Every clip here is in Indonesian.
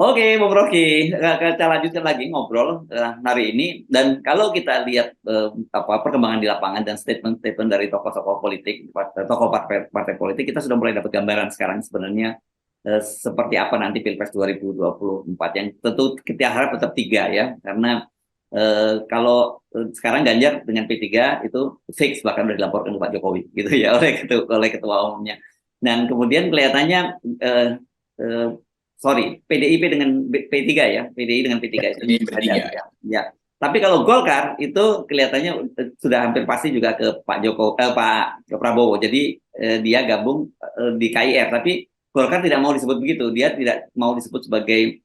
Oke, Bung Rocky, kita lanjutkan lagi ngobrol hari ini. Dan kalau kita lihat perkembangan di lapangan dan statement-statement dari tokoh-tokoh politik, tokoh partai politik, kita sudah mulai dapat gambaran sekarang sebenarnya seperti apa nanti Pilpres 2024 yang tentu kita harap tetap tiga ya, karena kalau sekarang Ganjar dengan P3 itu fix bahkan sudah dilaporkan ke Pak Jokowi gitu ya oleh ketua umumnya. Dan kemudian kelihatannya eh, eh, sorry, PDIP dengan P3 ya, PDI dengan P3 itu Ini bertiga. ya. Ya. Tapi kalau Golkar itu kelihatannya sudah hampir pasti juga ke Pak Pak Prabowo. Jadi dia gabung di KIR, tapi Golkar tidak mau disebut begitu. Dia tidak mau disebut sebagai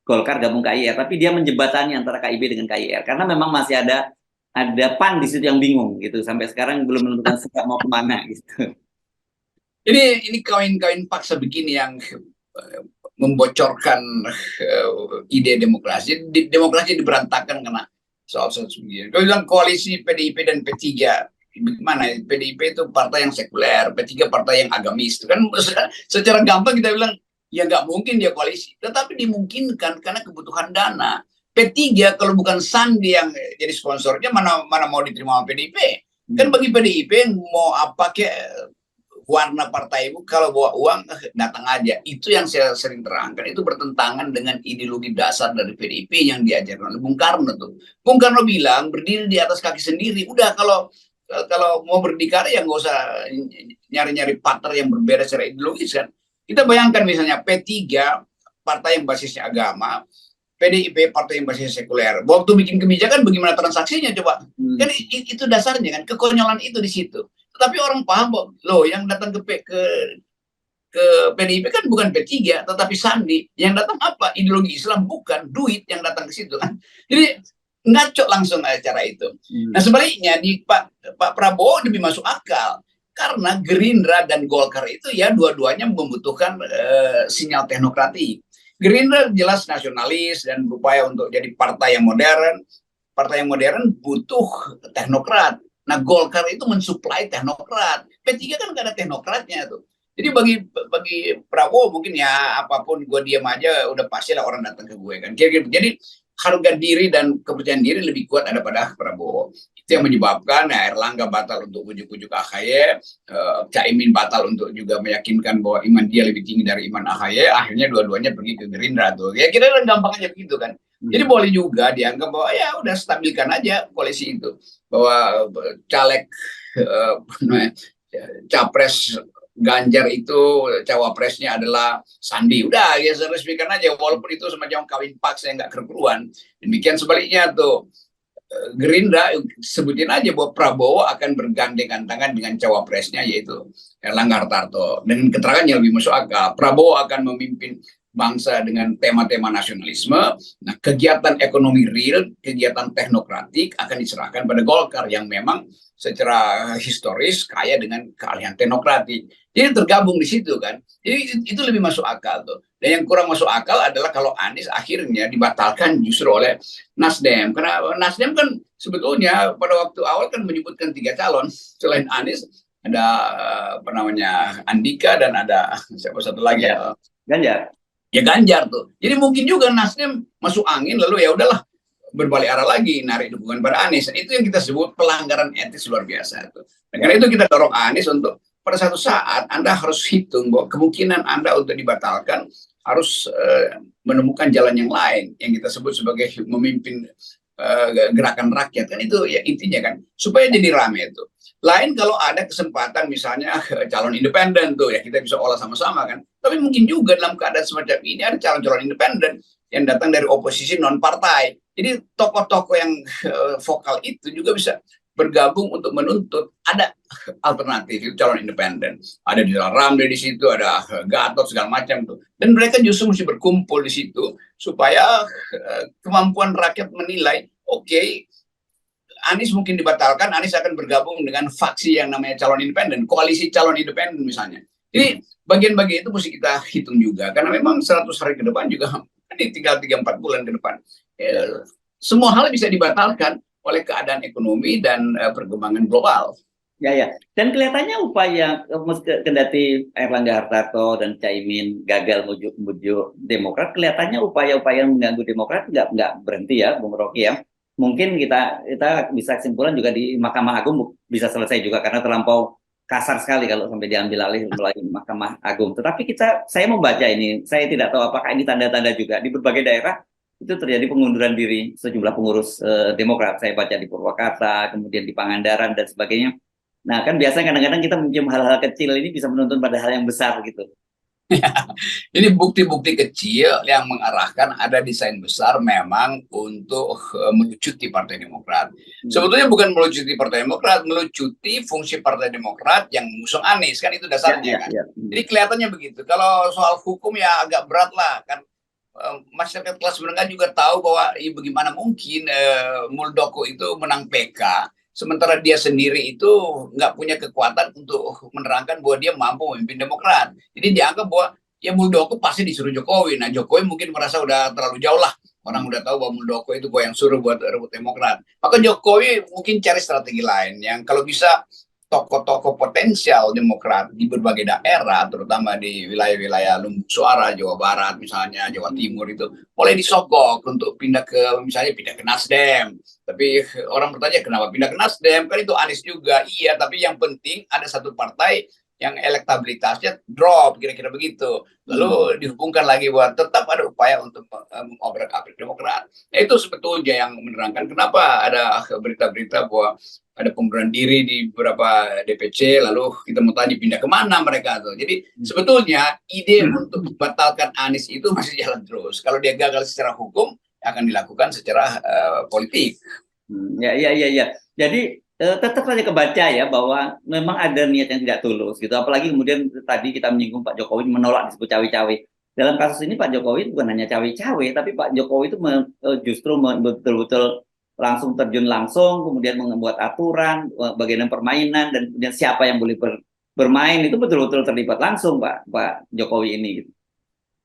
Golkar gabung KIR, tapi dia menjembatani antara KIB dengan KIR karena memang masih ada PAN di situ yang bingung gitu. Sampai sekarang belum menentukan sikap mau kemana gitu. Ini kawin-kawin paksa begini yang membocorkan ide demokrasi. Demokrasi diberantakan karena soal-soal begini. Kalau bilang koalisi PDIP dan P3, gimana? PDIP itu partai yang sekuler, P3 partai yang agamis. Itu kan secara gampang kita bilang ya nggak mungkin dia koalisi. Tetapi dimungkinkan karena kebutuhan dana. P3 kalau bukan Sandi yang jadi sponsornya, mana mau diterima sama PDIP? Kan bagi PDIP mau apa kayak warna partaimu, kalau bawa uang datang aja. Itu yang saya sering terangkan, itu bertentangan dengan ideologi dasar dari PDIP yang diajarkan oleh Bung Karno tuh. Bung Karno bilang berdiri di atas kaki sendiri. Udah, kalau mau berdikari ya nggak usah nyari-nyari partner yang berbeda secara ideologis kan. Kita bayangkan misalnya P3 partai yang basisnya agama, PDIP partai yang basisnya sekuler. Waktu bikin kebijakan bagaimana transaksinya coba? Kan itu dasarnya kan, kekonyolan itu di situ. Tetapi orang paham bahwa loh yang datang ke PDIP kan bukan P3 tetapi Sandi. Yang datang apa? Ideologi Islam, bukan duit yang datang ke situ kan. Jadi ngaco langsung acara itu. Nah sebaliknya di Pak Prabowo lebih masuk akal karena Gerindra dan Golkar itu ya dua-duanya membutuhkan sinyal teknokratik. Gerindra jelas nasionalis dan berupaya untuk jadi partai yang modern. Partai yang modern butuh teknokrat. Nah, Golkar itu mensuplai teknokrat. P3 kan gak ada teknokratnya tuh. Jadi bagi Prabowo mungkin ya apapun gue diam aja udah pasti lah orang datang ke gue kan. Jadi harga diri dan kepercayaan diri lebih kuat daripada Prabowo. Itu yang menyebabkan ya, Erlangga batal untuk ujuk-ujuk AHY, Caimin batal untuk juga meyakinkan bahwa iman dia lebih tinggi dari iman AHY. Akhirnya dua-duanya pergi ke Gerindra tuh. Ya kira-kira gampang aja begitu kan. Jadi boleh juga dianggap bahwa ya udah stabilkan aja koalisi itu. Bahwa caleg capres Ganjar itu cawapresnya adalah Sandi. Udah ya resmikan aja walaupun itu semacam kawin paksa yang nggak keruan. Demikian sebaliknya tuh Gerindra sebutin aja bahwa Prabowo akan bergandengan tangan dengan cawapresnya yaitu Erlangga Hartarto. Dengan keterangan yang lebih masuk akal, Prabowo akan memimpin bangsa dengan tema-tema nasionalisme. Nah, kegiatan ekonomi real, kegiatan teknokratik akan diserahkan pada Golkar yang memang secara historis kaya dengan keahlian teknokratik. Jadi tergabung di situ kan. Jadi itu lebih masuk akal tuh. Dan yang kurang masuk akal adalah kalau Anies akhirnya dibatalkan justru oleh Nasdem. Karena Nasdem kan sebetulnya pada waktu awal kan menyebutkan 3 calon. Selain Anies ada apa namanya Andika dan ada siapa satu lagi ya. Ganjar. Ya Ganjar tuh. Jadi mungkin juga Nasdem masuk angin lalu ya udahlah berbalik arah lagi narik dukungan pada Anies. Itu yang kita sebut pelanggaran etis luar biasa tuh. Dan karena itu kita dorong Anies untuk pada satu saat Anda harus hitung bahwa kemungkinan Anda untuk dibatalkan harus menemukan jalan yang lain yang kita sebut sebagai memimpin gerakan rakyat kan itu ya intinya kan supaya jadi rame itu. Lain kalau ada kesempatan misalnya calon independen tuh ya kita bisa olah sama-sama kan. Tapi mungkin juga dalam keadaan semacam ini ada calon-calon independen yang datang dari oposisi non partai. Jadi tokoh-tokoh yang vokal itu juga bisa bergabung untuk menuntut ada alternatif itu calon independen. Ada di Ramli di situ, ada Gatot segala macam tuh. Dan mereka justru mesti berkumpul di situ supaya kemampuan rakyat menilai, oke, Anies mungkin dibatalkan, Anies akan bergabung dengan faksi yang namanya calon independen, koalisi calon independen misalnya. Jadi bagian-bagian itu mesti kita hitung juga karena memang 100 hari ke depan juga ini tinggal 3-4 bulan ke depan. Semua hal bisa dibatalkan oleh keadaan ekonomi dan perkembangan global. Ya, ya. Dan kelihatannya upaya kendati Erlangga Hartarto dan Caimin gagal mujuk Demokrat, kelihatannya upaya-upaya mengganggu Demokrat nggak berhenti ya, Bung Rocky ya. Mungkin kita bisa kesimpulan juga di Mahkamah Agung bisa selesai juga karena terlampau kasar sekali kalau sampai diambil alih melalui Mahkamah Agung. Tetapi saya membaca ini, saya tidak tahu apakah ini tanda-tanda juga di berbagai daerah itu terjadi pengunduran diri sejumlah pengurus Demokrat. Saya baca di Purwakarta, kemudian di Pangandaran dan sebagainya. Nah, kan biasanya kadang-kadang kita mencium hal-hal kecil ini bisa menuntun pada hal yang besar gitu. Ini bukti-bukti kecil yang mengarahkan ada desain besar memang untuk melucuti Partai Demokrat. Sebetulnya bukan melucuti Partai Demokrat, melucuti fungsi Partai Demokrat yang mengusung Anies, kan itu dasarnya kan. Jadi kelihatannya begitu. Kalau soal hukum ya agak berat lah kan. Masyarakat kelas menengah juga tahu bahwa bagaimana mungkin Muldoko itu menang PK. Sementara dia sendiri itu nggak punya kekuatan untuk menerangkan bahwa dia mampu memimpin Demokrat. Jadi dianggap bahwa ya Muldoko pasti disuruh Jokowi. Nah Jokowi mungkin merasa udah terlalu jauh lah. Orang udah tahu bahwa Muldoko itu gue yang suruh buat rebut Demokrat. Maka Jokowi mungkin cari strategi lain yang kalau bisa tokoh-tokoh potensial Demokrat di berbagai daerah, terutama di wilayah-wilayah lumbung suara, Jawa Barat misalnya, Jawa Timur itu, mulai disogok untuk pindah ke, misalnya pindah ke Nasdem. Tapi orang bertanya kenapa pindah ke Nasdem? Kan itu Anies juga. Iya, tapi yang penting ada satu partai yang elektabilitasnya drop, kira-kira begitu. Lalu dihubungkan lagi bahwa tetap ada upaya untuk mengobrak-abrik Demokrat. Nah, itu sebetulnya yang menerangkan kenapa ada berita-berita bahwa ada pengunduran diri di beberapa DPC, lalu kita mau tanya pindah kemana mereka tuh. Jadi sebetulnya ide untuk membatalkan Anies itu masih jalan terus. Kalau dia gagal secara hukum, akan dilakukan secara politik. Ya, ya, ya, ya. Jadi tetap saja kebaca ya bahwa memang ada niat yang tidak tulus gitu. Apalagi kemudian tadi kita menyinggung Pak Jokowi menolak disebut cawe-cawe. Dalam kasus ini Pak Jokowi bukan hanya cawe-cawe, tapi Pak Jokowi itu justru betul-betul langsung terjun langsung, kemudian membuat aturan, bagian permainan, dan kemudian siapa yang boleh bermain itu betul-betul terlibat langsung Pak Jokowi ini. Gitu.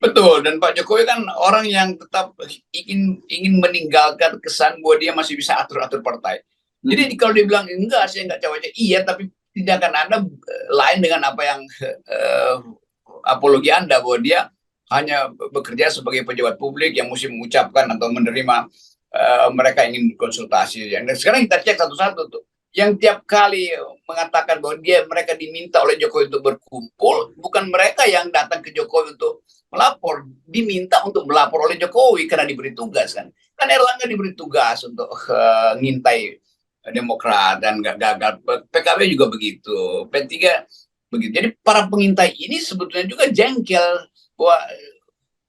Betul, dan Pak Jokowi kan orang yang tetap ingin meninggalkan kesan bahwa dia masih bisa atur-atur partai. Jadi kalau dia bilang enggak, saya enggak cawe-cawe, iya, tapi tidak akan ada lain dengan apa yang apologi Anda bahwa dia hanya bekerja sebagai pejabat publik yang mesti mengucapkan atau menerima mereka ingin konsultasi. Dan sekarang kita cek satu-satu tuh. Yang tiap kali mengatakan bahwa mereka diminta oleh Jokowi untuk berkumpul, bukan mereka yang datang ke Jokowi untuk melapor, diminta untuk melapor oleh Jokowi karena diberi tugas kan. Kan Erlangga diberi tugas untuk ngintai Demokrat dan gagal. PKB juga begitu, P3 begitu. Jadi para pengintai ini sebetulnya juga jengkel bahwa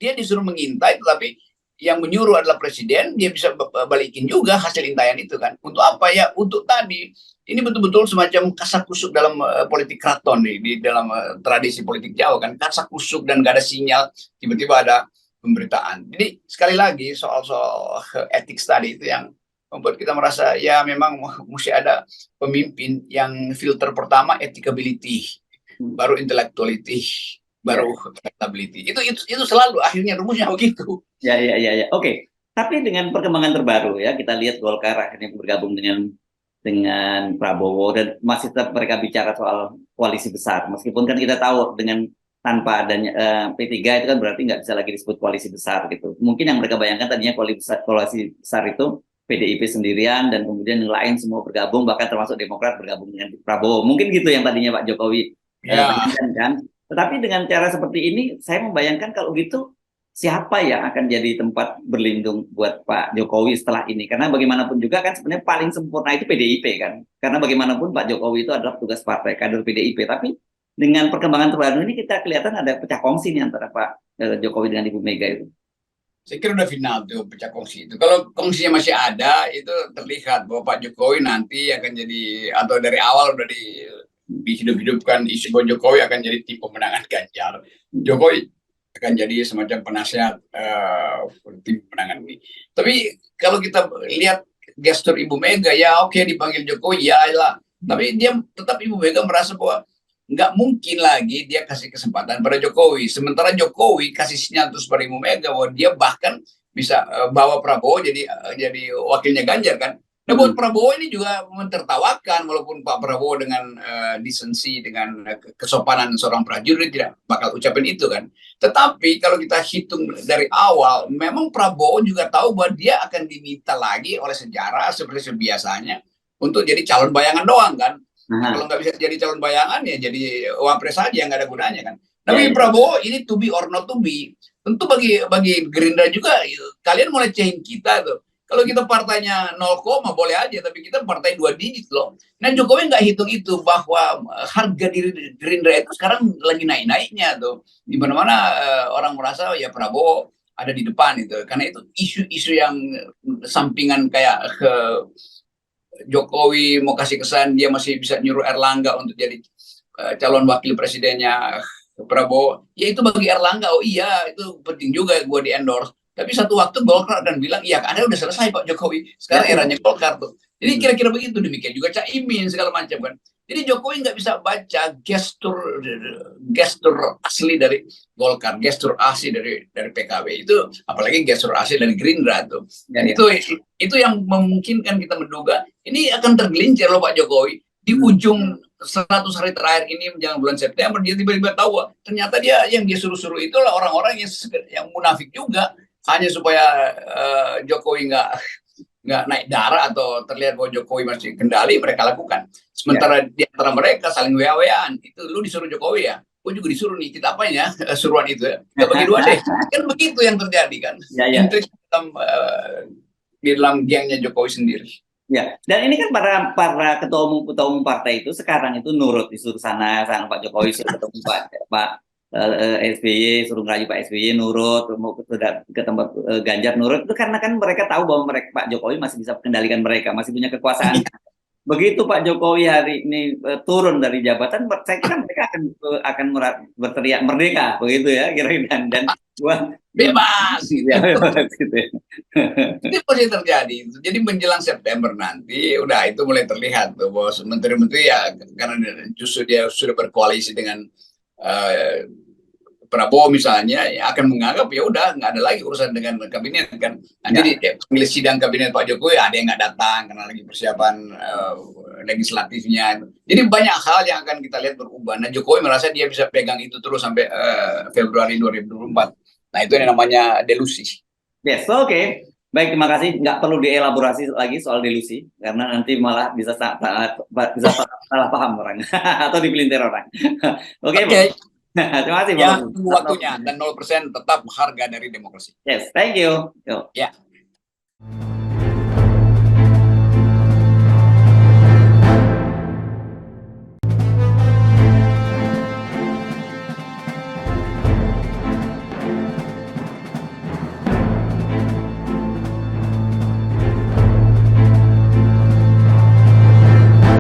dia disuruh mengintai, tetapi yang menyuruh adalah presiden, dia bisa balikin juga hasil intaian itu kan. Untuk apa ya? Untuk tadi. Ini betul-betul semacam kasak kusuk dalam politik keraton di dalam tradisi politik Jawa kan. Kasak kusuk dan gak ada sinyal, tiba-tiba ada pemberitaan. Jadi sekali lagi soal etik tadi itu yang membuat kita merasa ya memang mesti ada pemimpin yang filter pertama etikability, baru intellectuality, baru stability. Itu selalu akhirnya rumusnya begitu. Ya. Oke. Tapi dengan perkembangan terbaru ya, kita lihat Golkar akhirnya bergabung dengan Prabowo dan masih tetap mereka bicara soal koalisi besar. Meskipun kan kita tahu dengan tanpa adanya P3 itu kan berarti nggak bisa lagi disebut koalisi besar gitu. Mungkin yang mereka bayangkan tadinya koalisi besar itu PDIP sendirian dan kemudian yang lain semua bergabung, bahkan termasuk Demokrat bergabung dengan Prabowo. Mungkin gitu yang tadinya Pak Jokowi bayangkan kan. Tetapi dengan cara seperti ini, saya membayangkan kalau gitu, siapa yang akan jadi tempat berlindung buat Pak Jokowi setelah ini? Karena bagaimanapun juga kan sebenarnya paling sempurna itu PDIP kan. Karena bagaimanapun Pak Jokowi itu adalah tugas partai kader PDIP. Tapi dengan perkembangan terbaru ini kita kelihatan ada pecah kongsi nih antara Pak Jokowi dengan Ibu Mega itu. Saya kira udah final tuh pecah kongsi itu. Kalau kongsinya masih ada, itu terlihat bahwa Pak Jokowi nanti akan jadi, atau dari awal udah dihidup-hidupkan isu bahwa Jokowi akan jadi tim pemenangan Ganjar. Jokowi akan jadi semacam penasihat tim pemenangan ini. Tapi kalau kita lihat gestur Ibu Mega, ya oke, dipanggil Jokowi, ya lah. Tapi dia tetap Ibu Mega merasa bahwa nggak mungkin lagi dia kasih kesempatan pada Jokowi. Sementara Jokowi kasih sinyal terus pada Ibu Mega bahwa dia bahkan bisa bawa Prabowo jadi wakilnya Ganjar kan. Nah, buat Prabowo ini juga mentertawakan, walaupun Pak Prabowo dengan desensi, dengan kesopanan seorang prajurit tidak bakal ucapin itu kan. Tetapi kalau kita hitung dari awal, memang Prabowo juga tahu bahwa dia akan diminta lagi oleh sejarah seperti biasanya untuk jadi calon bayangan doang kan. Nah, kalau nggak bisa jadi calon bayangan ya jadi wapres saja, nggak ada gunanya kan. Tapi Prabowo ini to be or not to be. Tentu bagi Gerindra juga, kalian mulai cengin kita tuh. Kalau kita partainya 0, boleh aja, tapi kita partai 2 digit loh. Nah, Jokowi nggak hitung itu, bahwa harga diri Gerindra itu sekarang lagi naik-naiknya tuh. Di mana-mana orang merasa ya Prabowo ada di depan itu. Karena itu isu-isu yang sampingan kayak ke Jokowi mau kasih kesan dia masih bisa nyuruh Erlangga untuk jadi calon wakil presidennya Prabowo. Ya itu bagi Erlangga, oh iya itu penting juga gue di endorse. Tapi satu waktu Golkar akan bilang, iya Anda udah selesai Pak Jokowi, sekarang eranya Golkar tuh. Jadi kira-kira begitu, demikian juga Caimin segala macam kan. Jadi Jokowi nggak bisa baca gestur asli dari Golkar, gestur asli dari PKB itu, apalagi gestur asli dari Gerindra tuh. Dan itu yang memungkinkan kita menduga ini akan tergelincir loh Pak Jokowi di ujung 100 hari terakhir ini menjelang bulan September. Dia tiba-tiba tahu ternyata yang dia suruh-suruh itulah orang-orang yang munafik juga, hanya supaya Jokowi nggak naik darah atau terlihat bahwa Jokowi masih kendali, mereka lakukan. Sementara di antara mereka saling wa-waan, itu lu disuruh Jokowi ya, gue juga disuruh nih, kita apain ya suruhan itu ya, kita bagi dua deh. Kan begitu yang terjadi kan, intrik di dalam gengnya Jokowi sendiri. Ya, dan ini kan para ketua umum partai itu sekarang itu nurut, disuruh sana Pak Jokowi, suruh ketemu Pak SBY, suruh ngerayu Pak SBY nurut, mau ke tempat Ganjar nurut, itu karena kan mereka tahu bahwa Pak Jokowi masih bisa kendalikan mereka, masih punya kekuasaan. Begitu Pak Jokowi hari ini turun dari jabatan, saya kira mereka akan berteriak merdeka, begitu ya, kira-kira, dan bebas gitu. Itu pasti terjadi. Jadi menjelang September nanti udah itu mulai terlihat tuh bahwa menteri-menteri ya, karena justru dia sudah berkoalisi dengan Prabowo misalnya, ya akan menganggap ya udah nggak ada lagi urusan dengan kabinet kan. Nanti di sidang kabinet Pak Jokowi ada yang nggak datang karena lagi persiapan legislatifnya. Jadi banyak hal yang akan kita lihat berubah. Nah, Jokowi merasa dia bisa pegang itu terus sampai Februari 2024. Nah, itu yang namanya delusi. Yes, oke. Baik, terima kasih. Nggak perlu dielaborasi lagi soal delusi, karena nanti malah bisa salah paham orang atau dipelintir orang. Oke. Terima kasih. Ya, tunggu waktunya, dan 0% tetap harga dari demokrasi. Yes, thank you. Ya.